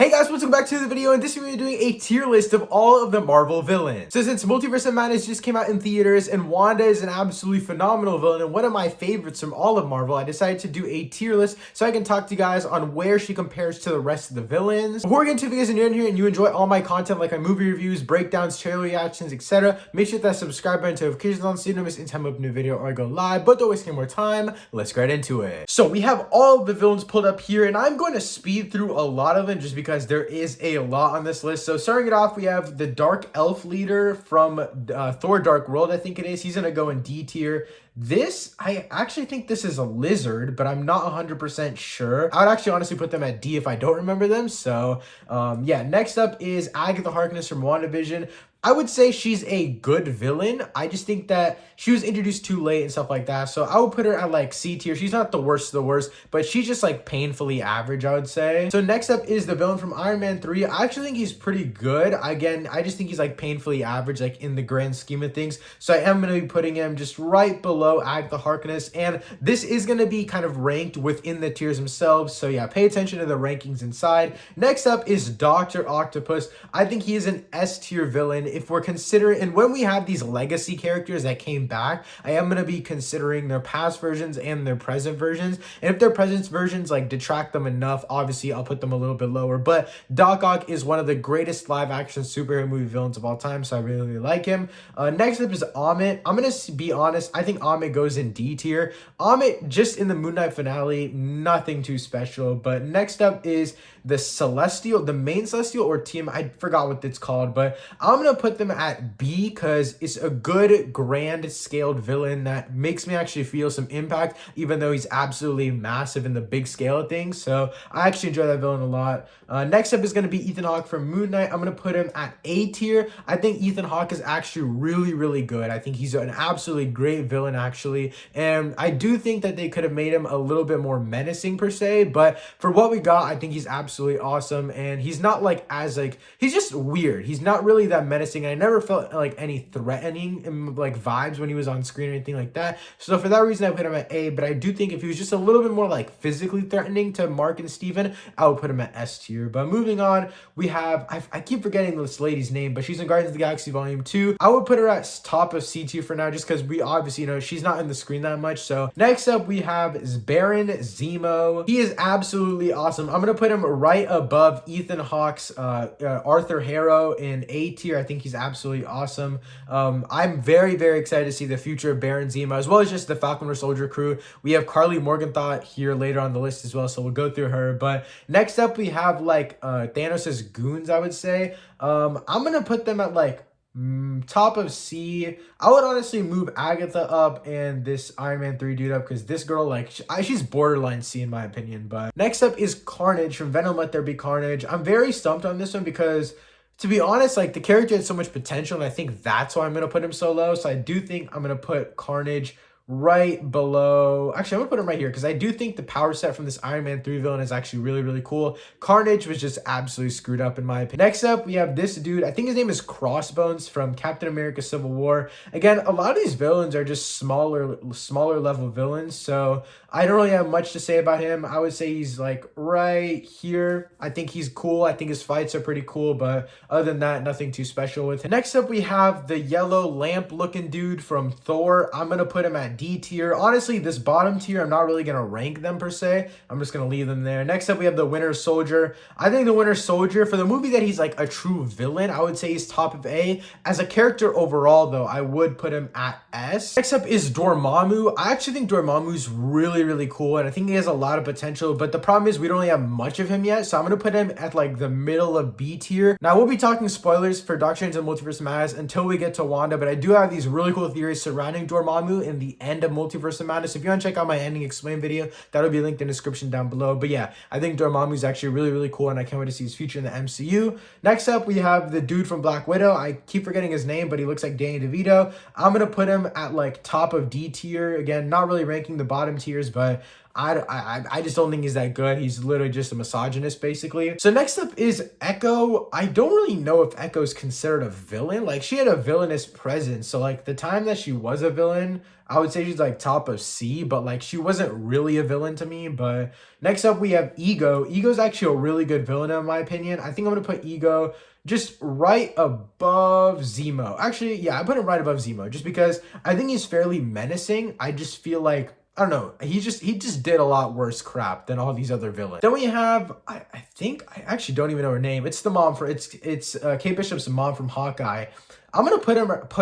Hey guys, welcome back to the video. In this video, we're doing a tier list of all of the Marvel villains. So since Multiverse of Madness just came out in theaters and Wanda is an absolutely phenomenal villain and one of my favorites from all of Marvel, I decided to do a tier list so I can talk to you guys on where she compares to the rest of the villains. Before we get into the videos and you're in here and you enjoy all my content like my movie reviews, breakdowns, trailer reactions, etc., make sure that subscribe button to notifications on so you don't miss any time I upload a new video or I go live. But don't waste any more time, let's get right into it. So we have all of the villains pulled up here and I'm going to speed through a lot of them just because there is a lot on this list. So starting it off, we have the Dark Elf leader from Thor Dark World, I think it is. He's going to go in D tier. This, I actually think this is a lizard, but I'm not 100% sure. I would actually honestly put them at D if I don't remember them. So yeah, next up is Agatha Harkness from WandaVision. I would say she's a good villain. I just think that she was introduced too late and stuff like that. So I would put her at like C tier. She's not the worst of the worst, but she's just like painfully average, I would say. So next up is the villain from Iron Man 3. I actually think he's pretty good. Again, I just think he's like painfully average, like in the grand scheme of things. So I am going to be putting him just right below Agatha Harkness. And this is going to be kind of ranked within the tiers themselves. So yeah, pay attention to the rankings inside. Next up is Dr. Octopus. I think he is an S tier villain. If we're considering, and when we have these legacy characters that came back, I am going to be considering their past versions and their present versions. And if their present versions like detract them enough, obviously I'll put them a little bit lower. But Doc Ock is one of the greatest live action superhero movie villains of all time, so I really, really like him. Next up is Amit. I'm going to be honest, I think Amit goes in D tier. Amit, just in the Moon Knight finale, nothing too special. But next up is the Celestial, the main Celestial or team, I forgot what it's called, but I'm going to put them at B because it's a good grand scaled villain that makes me actually feel some impact, even though he's absolutely massive in the big scale of things. So I actually enjoy that villain a lot. Next up is going to be Ethan Hawke from Moon Knight. I'm going to put him at A tier. I think Ethan Hawke is actually really, really good. I think he's an absolutely great villain actually. And I do think that they could have made him a little bit more menacing per se, but for what we got, I think he's absolutely awesome. And he's not like as like, he's just weird. He's not really that menacing. I never felt like any threatening like vibes when he was on screen or anything like that. So for that reason, I put him at A, but I do think if he was just a little bit more like physically threatening to Mark and Steven, I would put him at S tier. But moving on, we have, I keep forgetting this lady's name, but she's in Guardians of the Galaxy Volume 2. I would put her at top of C tier for now, just because we obviously, you know, she's not in the screen that much. So next up, we have Baron Zemo. He is absolutely awesome. I'm going to put him right above Ethan Hawke's Arthur Harrow in A tier. I think he's absolutely awesome. I'm very, very excited to see the future of Baron Zemo, as well as just the Falcon Winter Soldier crew. We have Carly Morgenthau here later on the list as well, so we'll go through her. But next up, we have like Thanos' Goons, I would say. I'm going to put them at like top of C. I would honestly move Agatha up and this Iron Man 3 dude up because this girl, like, she's borderline C in my opinion. But next up is Carnage from Venom Let There Be Carnage. I'm very stumped on this one because, to be honest, like, the character had so much potential, and I think that's why I'm going to put him so low. So I do think I'm going to put Carnage right below. Actually, I'm gonna put him right here because I do think the power set from this Iron Man 3 villain is actually really, really cool. Carnage was just absolutely screwed up in my opinion. Next up, we have this dude. I think his name is Crossbones from Captain America Civil War. Again, a lot of these villains are just smaller level villains, so I don't really have much to say about him. I would say he's like right here. I think he's cool. I think his fights are pretty cool, but other than that, nothing too special with him. Next up, we have the yellow lamp looking dude from Thor. I'm gonna put him at D tier. Honestly, this bottom tier, I'm not really going to rank them per se. I'm just going to leave them there. Next up, we have the Winter Soldier. I think the Winter Soldier, for the movie that he's like a true villain, I would say he's top of A. As a character overall, though, I would put him at S. Next up is Dormammu. I actually think Dormammu's really, really cool, and I think he has a lot of potential, but the problem is we don't really have much of him yet, so I'm going to put him at like the middle of B tier. Now, we'll be talking spoilers for Doctor Strange and Multiverse of Madness until we get to Wanda, but I do have these really cool theories surrounding Dormammu in the end of Multiverse of Madness. If you want to check out my ending explain video, that'll be linked in the description down below. But yeah, I think Dormammu is actually really, really cool, and I can't wait to see his future in the MCU. Next up, we have the dude from Black Widow. I keep forgetting his name, but he looks like Danny DeVito. I'm going to put him at like top of D tier. Again, not really ranking the bottom tiers, but I just don't think he's that good. He's literally just a misogynist, basically. So next up is Echo. I don't really know if Echo's considered a villain. Like, she had a villainous presence. So, like, the time that she was a villain, I would say she's, like, top of C, but, like, she wasn't really a villain to me. But next up, we have Ego. Ego's actually a really good villain, in my opinion. I think I'm going to put Ego just right above Zemo. Actually, yeah, I put him right above Zemo just because I think he's fairly menacing. I just feel like, I don't know, he just did a lot worse crap than all these other villains. Then we have, I think, I actually don't even know her name. It's the mom for, it's Kate Bishop's mom from Hawkeye. I'm gonna put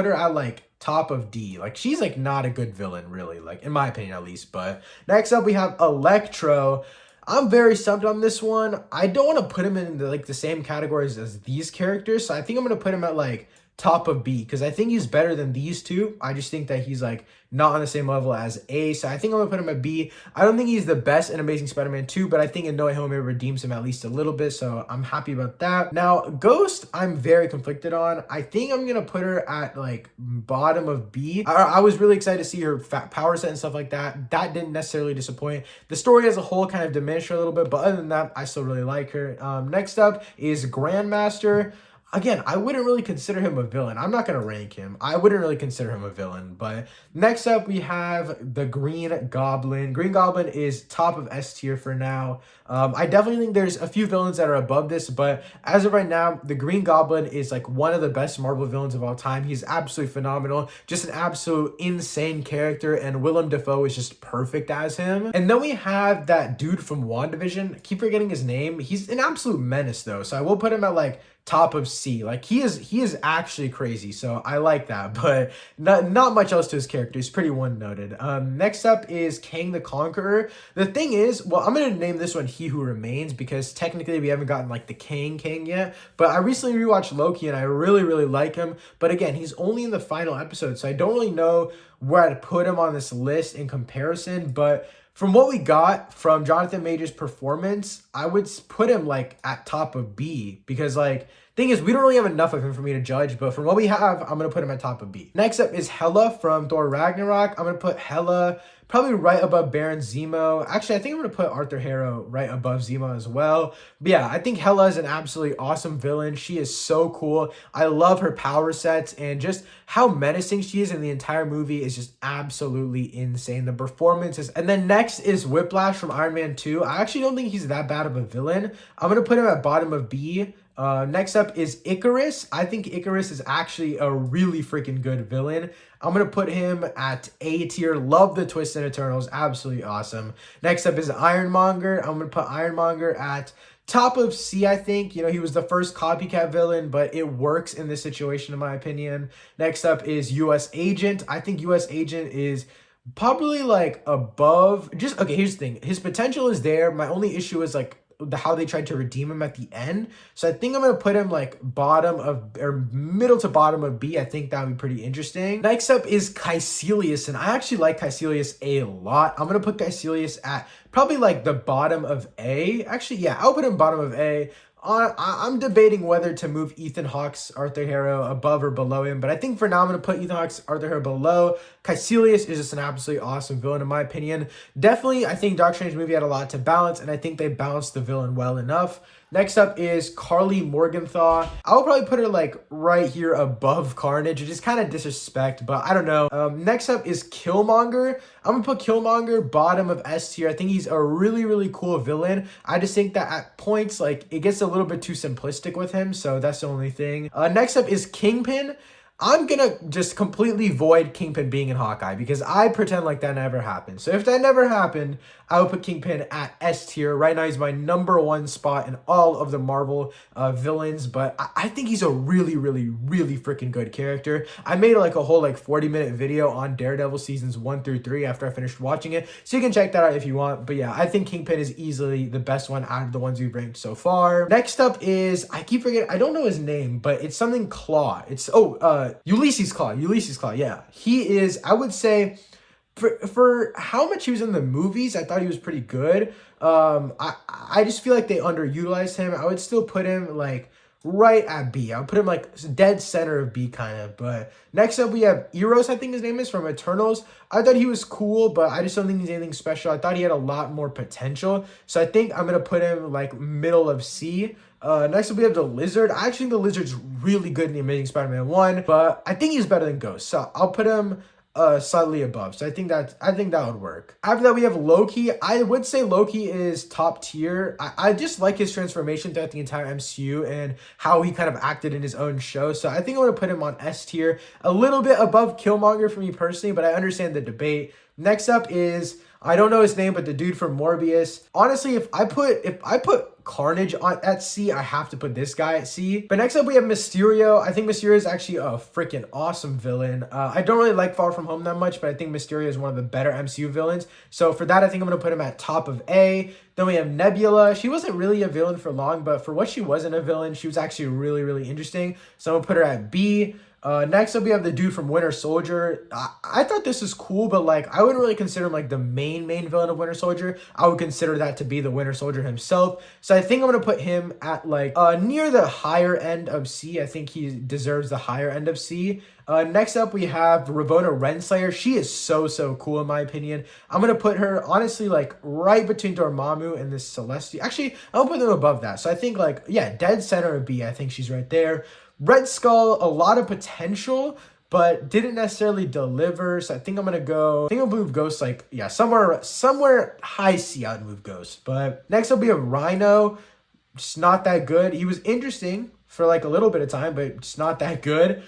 her at like top of D. Like, she's like not a good villain, really, like in my opinion at least. But next up we have Electro. I'm very stumped on this one. I don't want to put him in the same categories as these characters, so I think I'm gonna put him at like top of B because I think he's better than these two. I just think that he's like not on the same level as A, so I think I'm gonna put him at B. I don't think he's the best in Amazing Spider-Man 2, but I think in No Way Home it redeems him at least a little bit, so I'm happy about that. Now, Ghost, I'm very conflicted on. I think I'm gonna put her at like bottom of B. I was really excited to see her power set and stuff like that. That didn't necessarily disappoint. The story as a whole kind of diminished her a little bit, but other than that, I still really like her. Next up is Grandmaster. Again, I wouldn't really consider him a villain. I'm not going to rank him. I wouldn't really consider him a villain. But next up, we have the Green Goblin. Green Goblin is top of S tier for now. I definitely think there's a few villains that are above this. But as of right now, the Green Goblin is like one of the best Marvel villains of all time. He's absolutely phenomenal. Just an absolute insane character. And Willem Dafoe is just perfect as him. And then we have that dude from WandaVision. I keep forgetting his name. He's an absolute menace, though. So I will put him at like top of C. Like, he is actually crazy, so I like that, but not much else to his character. He's pretty one-noted. Next up is Kang the Conqueror. The thing is, well, I'm gonna name this one He Who Remains because technically we haven't gotten like the Kang yet, but I recently rewatched Loki and I really like him, but again, he's only in the final episode, so I don't really know where I'd put him on this list in comparison, but from what we got from Jonathan Majors' performance, I would put him like at top of B because, like, thing is, we don't really have enough of him for me to judge, but from what we have, I'm going to put him at top of B. Next up is Hela from Thor Ragnarok. I'm going to put Hela probably right above Baron Zemo. Actually, I think I'm going to put Arthur Harrow right above Zemo as well. But yeah, I think Hela is an absolutely awesome villain. She is so cool. I love her power sets and just how menacing she is in the entire movie is just absolutely insane. The performances. And then next is Whiplash from Iron Man 2. I actually don't think he's that bad of a villain. I'm going to put him at bottom of B. Next up is Icarus. I think Icarus is actually a really freaking good villain. I'm going to put him at A tier. Love the twist in Eternals. Absolutely awesome. Next up is Ironmonger. I'm going to put Ironmonger at top of C, I think. You know, he was the first copycat villain, but it works in this situation, in my opinion. Next up is U.S. Agent. I think U.S. Agent is probably like above. Just, okay, here's the thing. His potential is there. My only issue is like how they tried to redeem him at the end. So I think I'm going to put him like bottom of, or middle to bottom of B. I think that would be pretty interesting. Next up is Caecilius, and I actually like Caecilius a lot. I'm going to put Caecilius at probably like the bottom of A. Actually, yeah, I'll put him bottom of A. I'm debating whether to move Ethan Hawke's Arthur Harrow above or below him, but I think for now I'm going to put Ethan Hawke's Arthur Harrow below. Caecilius is just an absolutely awesome villain in my opinion. Definitely, I think Doctor Strange movie had a lot to balance, and I think they balanced the villain well enough. Next up is Carly Morgenthau. I'll probably put her like right here above Carnage, which is kind of disrespect, but I don't know. Next up is Killmonger. I'm gonna put Killmonger bottom of S tier. I think he's a really cool villain. I just think that at points, like, it gets a little bit too simplistic with him, so that's the only thing. Next up is Kingpin. I'm gonna just completely void Kingpin being in Hawkeye because I pretend like that never happened. So if that never happened, I would put Kingpin at S tier. Right now, he's my #1 spot in all of the Marvel villains, but I think he's a really freaking good character. I made like a whole like 40-minute video on Daredevil seasons 1 through 3 after I finished watching it, so you can check that out if you want. But yeah, I think Kingpin is easily the best one out of the ones we've ranked so far. Next up is, I keep forgetting, I don't know his name, but it's something Claw. It's, Ulysses Claw. Yeah. He is, I would say, for how much he was in the movies, I thought he was pretty good. I just feel like they underutilized him. I would still put him like right at B. I'll put him like dead center of B kind of. But next up we have Eros, I think his name is, from Eternals. I thought he was cool, but I just don't think he's anything special. I thought he had a lot more potential. So I think I'm going to put him like middle of C. Next up we have the Lizard. I actually think the Lizard's really good in the Amazing Spider-Man 1, but I think he's better than Ghost. So I'll put him slightly above. So I think that would work. After that we have Loki. I would say Loki is top tier. I just like his transformation throughout the entire MCU and how he kind of acted in his own show. So I think I'm going to put him on S tier, a little bit above Killmonger for me personally, but I understand the debate. Next up is, I don't know his name, but the dude from Morbius. Honestly, if I put Carnage at C, I have to put this guy at C. But next up we have Mysterio. I think Mysterio is actually a freaking awesome villain. I don't really like Far From Home that much, but I think Mysterio is one of the better MCU villains. So for that, I think I'm going to put him at top of A. Then we have Nebula. She wasn't really a villain for long, but for what she wasn't a villain, she was actually really, really interesting. So I'm going to put her at B. Next up, we have the dude from Winter Soldier. I thought this was cool, but like I wouldn't really consider him like the main villain of Winter Soldier. I would consider that to be the Winter Soldier himself. So I think I'm gonna put him at like near the higher end of C. I think he deserves the higher end of C. Next up, we have Ravonna Renslayer. She is so cool in my opinion. I'm gonna put her honestly like right between Dormammu and this Celestial. Actually, I'll put them above that. So I think like, yeah, dead center of B. I think she's right there. Red Skull, a lot of potential, but didn't necessarily deliver. So I think I'll move Ghost like, yeah, somewhere high C, I'd move Ghost. But next up we have Rhino. Just not that good. He was interesting for like a little bit of time, but just not that good.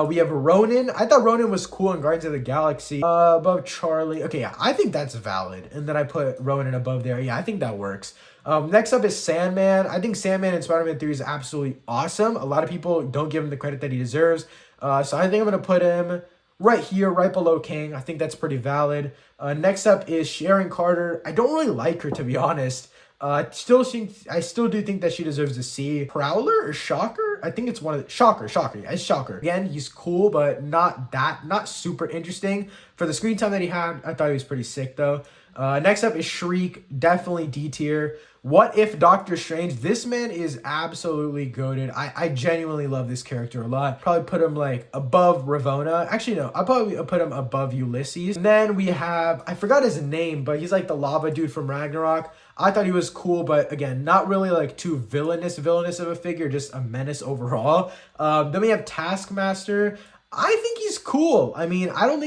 We have Ronan. I thought Ronan was cool in Guardians of the Galaxy. Above Charlie. Okay, yeah, I think that's valid. And then I put Ronan above there. Yeah, I think that works. Next up is Sandman. I think Sandman in Spider-Man 3 is absolutely awesome. A lot of people don't give him the credit that he deserves. So I think I'm going to put him right here, right below Kang. I think that's pretty valid. Next up is Sharon Carter. I don't really like her, to be honest. I still do think that she deserves a C. Prowler or Shocker? I think it's one of the Shocker. Yeah, it's Shocker. Again, he's cool, but not super interesting. For the screen time that he had, I thought he was pretty sick though. Next up is Shriek, definitely D tier. What If Doctor Strange? This man is absolutely goated. I genuinely love this character a lot. Probably put him like above Ravonna. Actually, no, I'll probably put him above Ulysses. And then we have, I forgot his name, but he's like the lava dude from Ragnarok. I thought he was cool, but again, not really like too villainous of a figure, just a menace overall. Then we have Taskmaster. I think he's cool. I mean, I don't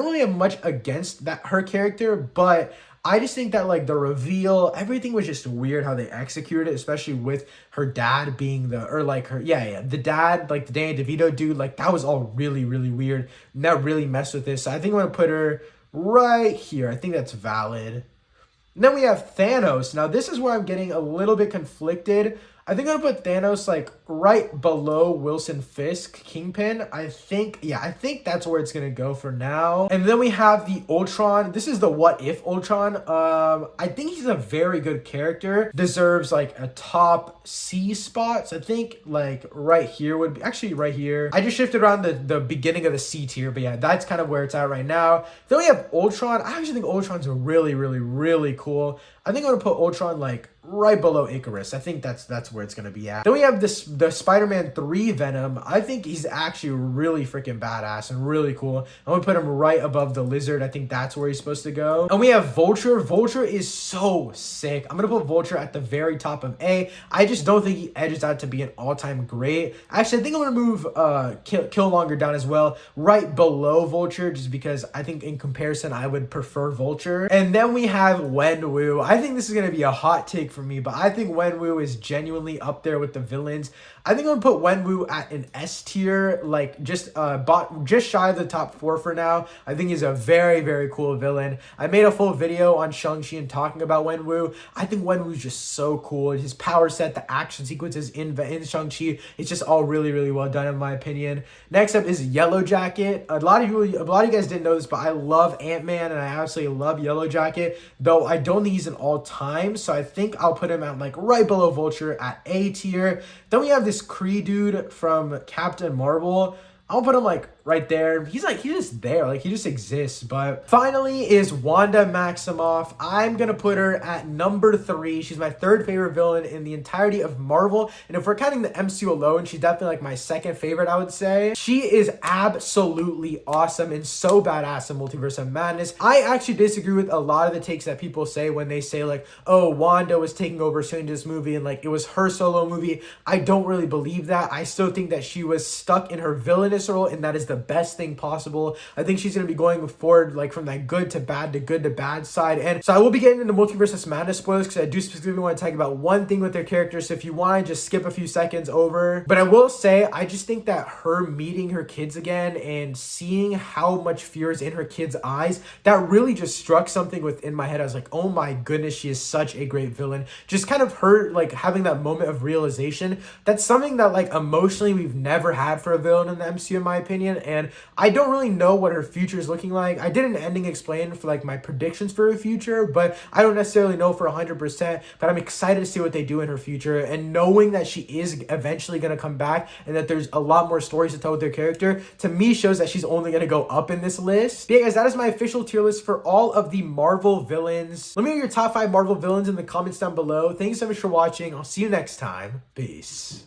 really have much against her character, but I just think that like the reveal, everything was just weird how they executed it, especially with her dad being the dad, like the Danny DeVito dude, like that was all really, really weird. And that really messed with this. So I think I'm gonna put her right here. I think that's valid. And then we have Thanos. Now this is where I'm getting a little bit conflicted. I think I'm gonna put Thanos like right below Wilson Fisk, Kingpin. I think that's where it's gonna go for now. And then we have the Ultron. This is the What If Ultron. I think he's a very good character. Deserves like a top C spot. So I think like right here would be, actually right here. I just shifted around the beginning of the C tier, but yeah, that's kind of where it's at right now. Then we have Ultron. I actually think Ultron's really, really, really cool. I think I'm gonna put Ultron like right below Icarus. I think that's where it's gonna be at. Then we have the Spider-Man 3 Venom. I think he's actually really freaking badass and really cool. I'm gonna put him right above the Lizard. I think that's where he's supposed to go. And we have Vulture. Vulture is so sick. I'm gonna put Vulture at the very top of A. I just don't think he edges out to be an all-time great. Actually, I think I'm gonna move Killmonger down as well, right below Vulture, just because I think in comparison I would prefer Vulture. And then we have Wenwu. I think this is gonna be a hot take for me, but I think Wenwu is genuinely up there with the villains. I think I'm gonna put Wenwu at an S tier, like just shy of the top 4 for now. I think he's a very, very cool villain. I made a full video on Shang-Chi and talking about Wenwu. I think Wenwu's just so cool. His power set, the action sequences in Shang-Chi, it's just all really, really well done in my opinion. Next up is Yellow Jacket. A lot of you guys didn't know this, but I love Ant-Man and I absolutely love Yellow Jacket, though I don't think he's an all-time, so I think I'll put him at like right below Vulture at A tier. Then we have this Kree dude from Captain Marvel. I'll put him like right there. He's just there, like he just exists. But finally is Wanda Maximoff. I'm gonna put her at number 3. She's my 3rd favorite villain in the entirety of Marvel, and if we're counting the MCU alone, she's definitely like my 2nd favorite, I would say. She is absolutely awesome and so badass in Multiverse of Madness. I actually disagree with a lot of the takes that people say when they say like, oh, Wanda was taking over soon this movie and like it was her solo movie. I don't really believe that. I still think that she was stuck in her villainous role, and that is the best thing possible. I think she's going to be going forward like from that good to bad side. And so I will be getting into Multiverse of Madness spoilers because I do specifically want to talk about one thing with their characters. So if you want to just skip a few seconds over. But I will say, I just think that her meeting her kids again and seeing how much fear is in her kids' eyes, that really just struck something within my head. I was like, oh my goodness, she is such a great villain. Just kind of her like having that moment of realization. That's something that like emotionally we've never had for a villain in the MCU, in my opinion. And I don't really know what her future is looking like. I did an ending explain for like my predictions for her future, but I don't necessarily know for 100%. But I'm excited to see what they do in her future, and knowing that she is eventually going to come back and that there's a lot more stories to tell with their character, to me shows that she's only going to go up in this list. But yeah, guys, that is my official tier list for all of the Marvel villains. Let me know your top 5 Marvel villains in the comments down below. Thank you so much for watching. I'll see you next time. Peace.